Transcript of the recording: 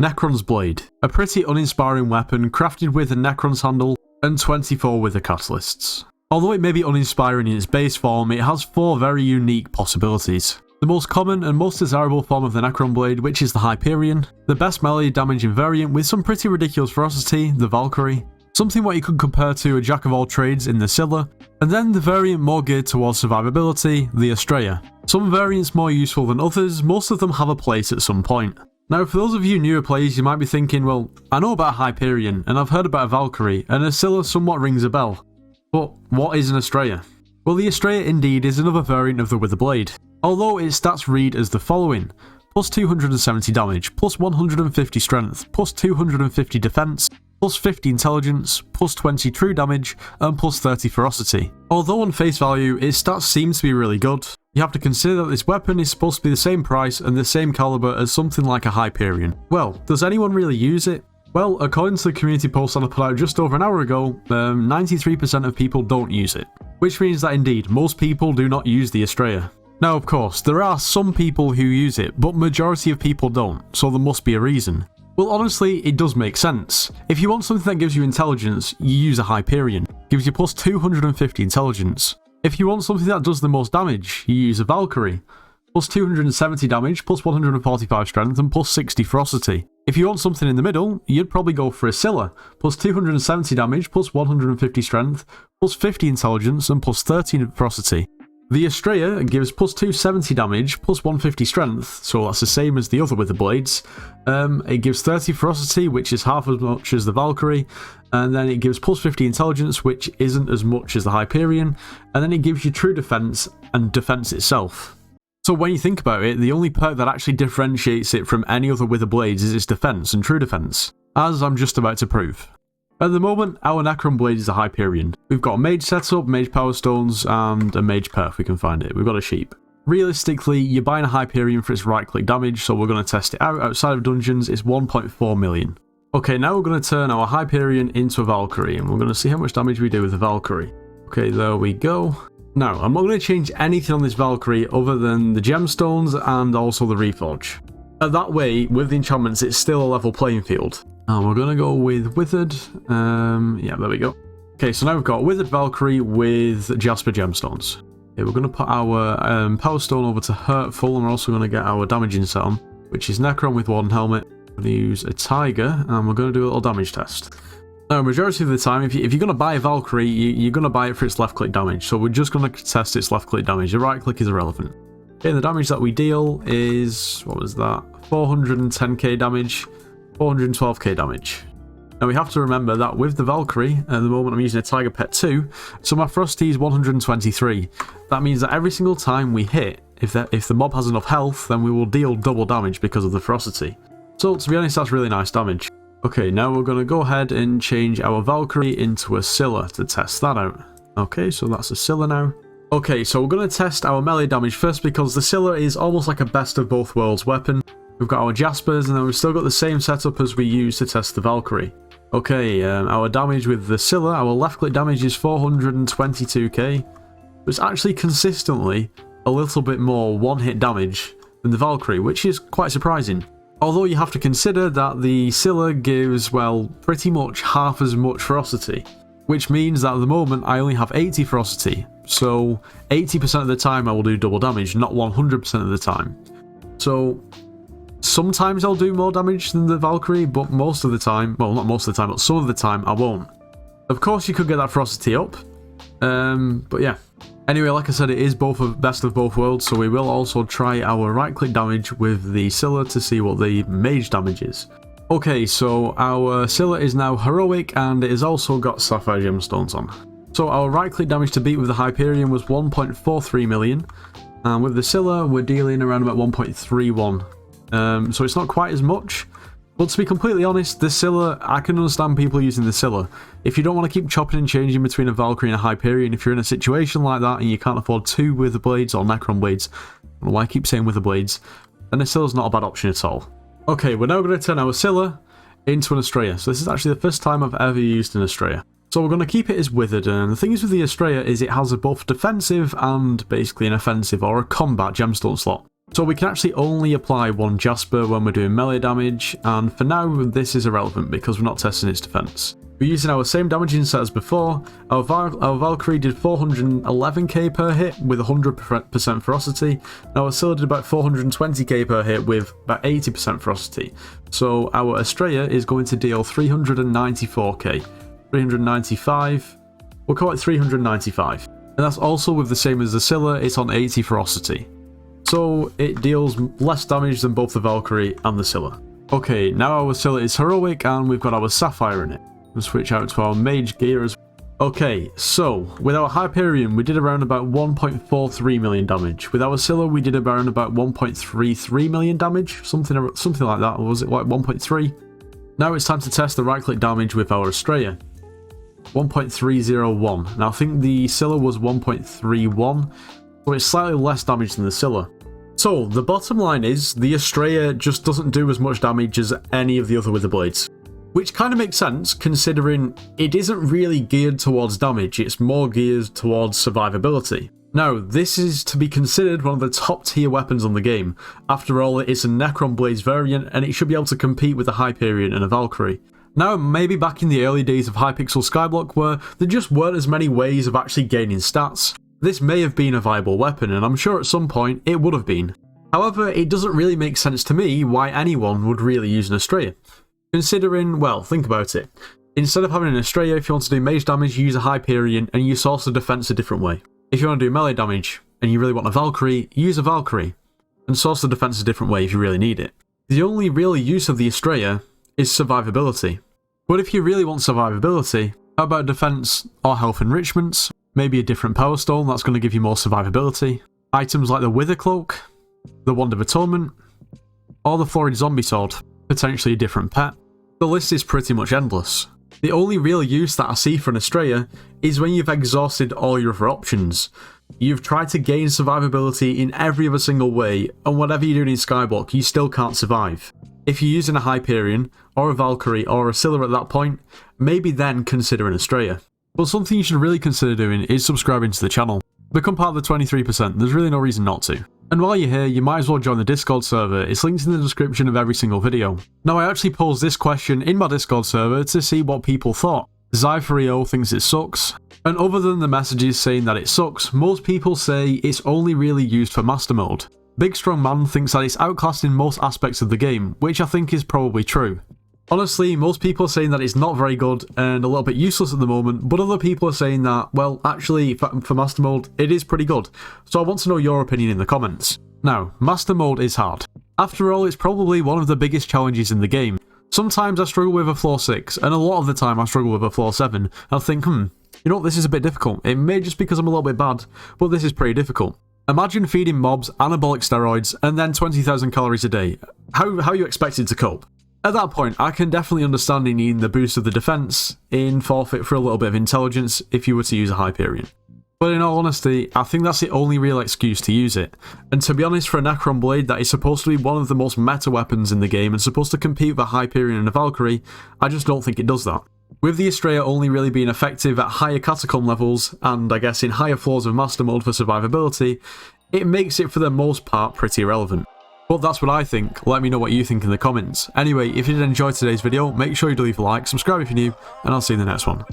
Necron's Blade. A pretty uninspiring weapon crafted with a Necron's handle and 24 wither catalysts. Although it may be uninspiring in its base form, it has 4 very unique possibilities. The most common and most desirable form of the Necron Blade, which is the Hyperion. The best melee damage invariant with some pretty ridiculous ferocity, the Valkyrie. Something what you could compare to a jack of all trades in the Scylla. And then the variant more geared towards survivability, the Estrella. Some variants more useful than others, most of them have a place at some point. Now for those of you newer players, you might be thinking, well, I know about a Hyperion, and I've heard about a Valkyrie, and a Scylla somewhat rings a bell. But what is an Estrella? Well, the Estrella indeed is another variant of the Wither Blade, although its stats read as the following: plus 270 damage, plus 150 strength, plus 250 defense, plus 50 intelligence, plus 20 true damage, and plus 30 ferocity. Although on face value, its stats seem to be really good, you have to consider that this weapon is supposed to be the same price and the same caliber as something like a Hyperion. Well, does anyone really use it? Well, according to the community post that I put out just over an hour ago, 93% of people don't use it. Which means that indeed, most people do not use the Estrella. Now of course, there are some people who use it, but majority of people don't, so there must be a reason. Well honestly, it does make sense. If you want something that gives you intelligence, you use a Hyperion. Gives you plus 250 intelligence. If you want something that does the most damage, you use a Valkyrie. Plus 270 damage, plus 145 strength, and plus 60 ferocity. If you want something in the middle, you'd probably go for a Scylla. Plus 270 damage, plus 150 strength, plus 50 intelligence, and plus 13 ferocity. The Estrella gives plus 270 damage, plus 150 strength, so that's the same as the other Wither Blades. It gives 30 ferocity, which is half as much as the Valkyrie, and then it gives plus 50 intelligence, which isn't as much as the Hyperion, and then it gives you true defense and defense itself. So when you think about it, the only perk that actually differentiates it from any other Wither Blades is its defense and true defense, as I'm just about to prove. At the moment, our Necron Blade is a Hyperion. We've got a Mage setup, Mage Power Stones, and a Mage Perf, we can find it. We've got a Sheep. Realistically, you're buying a Hyperion for its right-click damage, so we're going to test it out outside of dungeons. It's 1.4 million. Okay, now we're going to turn our Hyperion into a Valkyrie, and we're going to see how much damage we do with the Valkyrie. Okay, there we go. Now, I'm not going to change anything on this Valkyrie other than the gemstones and also the Reforge. That way, with the enchantments, it's still a level playing field. And we're going to go with Withered. Yeah, there we go. Okay, so now we've got Withered Valkyrie with Jasper gemstones. Okay, we're going to put our Power Stone over to Hurtful, and we're also going to get our damaging set on, which is Necron with Warden Helmet. We're going to use a Tiger, and we're going to do a little damage test. Now, majority of the time, if you're going to buy a Valkyrie, you're going to buy it for its left-click damage, so we're just going to test its left-click damage. The right-click is irrelevant. Okay, the damage that we deal is, what was that, 410k damage, 412k damage. Now, we have to remember that with the Valkyrie, at the moment I'm using a Tiger Pet 2, so my Frosty is 123. That means that every single time we hit, if the mob has enough health, then we will deal double damage because of the ferocity. So, to be honest, that's really nice damage. Okay, now we're going to go ahead and change our Valkyrie into a Scylla to test that out. Okay, so that's a Scylla now. Okay, so we're going to test our melee damage first because the Scylla is almost like a best of both worlds weapon. We've got our Jaspers and then we've still got the same setup as we used to test the Valkyrie. Okay, our damage with the Scylla, our left click damage is 422k. It's actually consistently a little bit more one-hit damage than the Valkyrie, which is quite surprising. Although you have to consider that the Scylla gives, well, pretty much half as much ferocity, which means that at the moment I only have 80 ferocity, so 80% of the time I will do double damage, not 100% of the time. So sometimes I'll do more damage than the Valkyrie, but most of the time, well, not most of the time, but some of the time I won't. Of course you could get that ferocity up, but yeah. Anyway, like I said, it is both of best of both worlds, so we will also try our right-click damage with the Scylla to see what the mage damage is. Okay, so our Scylla is now heroic, and it has also got Sapphire Gemstones on. So our right-click damage to beat with the Hyperion was 1.43 million, and with the Scylla, we're dealing around about 1.31. So it's not quite as much. But to be completely honest, the Scylla, I can understand people using the Scylla. If you don't want to keep chopping and changing between a Valkyrie and a Hyperion, if you're in a situation like that and you can't afford two Wither Blades or Necron Blades, I don't know why I keep saying Wither Blades, then the Scylla's not a bad option at all. Okay, we're now going to turn our Scylla into an Estrella. So this is actually the first time I've ever used an Estrella. So we're going to keep it as Withered, and the thing is with the Estrella is it has a both defensive and basically an offensive or a combat gemstone slot. So we can actually only apply one Jasper when we're doing melee damage, and for now this is irrelevant because we're not testing its defense. We're using our same damaging set as before. Our Valkyrie did 411k per hit with 100% ferocity. Now our Scylla did about 420k per hit with about 80% ferocity. So our Estrella is going to deal 394k. 395, we'll call it 395. And that's also with the same as the Scylla, it's on 80 ferocity. So it deals less damage than both the Valkyrie and the Scylla. Okay, now our Scylla is heroic and we've got our Sapphire in it. We'll switch out to our Mage gear as well. Okay, so with our Hyperion we did around about 1.43 million damage. With our Scylla we did around about 1.33 million damage, something like that, or was it like 1.3? Now it's time to test the right click damage with our Estrella. 1.301. Now I think the Scylla was 1.31, so it's slightly less damage than the Scylla. So the bottom line is the Estrella just doesn't do as much damage as any of the other Wither Blades. Which kind of makes sense considering it isn't really geared towards damage, it's more geared towards survivability. Now, this is to be considered one of the top tier weapons on the game. After all, it's a Necron Blades variant and it should be able to compete with a Hyperion and a Valkyrie. Now, maybe back in the early days of Hypixel Skyblock where there just weren't as many ways of actually gaining stats, this may have been a viable weapon and I'm sure at some point it would have been. However, it doesn't really make sense to me why anyone would really use an Estrella. Considering, well, think about it. Instead of having an Estrella, if you want to do mage damage, you use a Hyperion and you source the defense a different way. If you want to do melee damage and you really want a Valkyrie, use a Valkyrie and source the defense a different way if you really need it. The only real use of the Estrella is survivability. But if you really want survivability, how about defense or health enrichments? Maybe a different power stone that's going to give you more survivability. Items like the Wither Cloak, the Wand of Atonement, or the Florid Zombie Sword, potentially a different pet. The list is pretty much endless. The only real use that I see for an Estrella is when you've exhausted all your other options. You've tried to gain survivability in every other single way, and whatever you're doing in Skyblock, you still can't survive. If you're using a Hyperion, or a Valkyrie, or a Scylla at that point, maybe then consider an Estrella. But something you should really consider doing is subscribing to the channel. Become part of the 23%, there's really no reason not to. And while you're here, you might as well join the Discord server, it's linked in the description of every single video. Now I actually posed this question in my Discord server to see what people thought. Zypherio thinks it sucks, and other than the messages saying that it sucks, most people say it's only really used for Master Mode. Big Strong Man thinks that it's outclassed in most aspects of the game, which I think is probably true. Honestly, most people are saying that it's not very good and a little bit useless at the moment, but other people are saying that, well, actually, for Master Mode, it is pretty good. So I want to know your opinion in the comments. Now, Master Mode is hard. After all, it's probably one of the biggest challenges in the game. Sometimes I struggle with a floor 6, and a lot of the time I struggle with a floor 7. I'll think, you know what, this is a bit difficult. It may just because I'm a little bit bad, but this is pretty difficult. Imagine feeding mobs anabolic steroids and then 20,000 calories a day. How are you expected to cope? At that point, I can definitely understand needing the boost of the defense in forfeit for a little bit of intelligence if you were to use a Hyperion. But in all honesty, I think that's the only real excuse to use it. And to be honest, for a Necron Blade that is supposed to be one of the most meta weapons in the game and supposed to compete with a Hyperion and a Valkyrie, I just don't think it does that. With the Estrella only really being effective at higher Catacomb levels, and I guess in higher floors of Master Mode for survivability, it makes it for the most part pretty irrelevant. But that's what I think. Let me know what you think in the comments. Anyway, if you did enjoy today's video, make sure you do leave a like, subscribe if you're new, and I'll see you in the next one.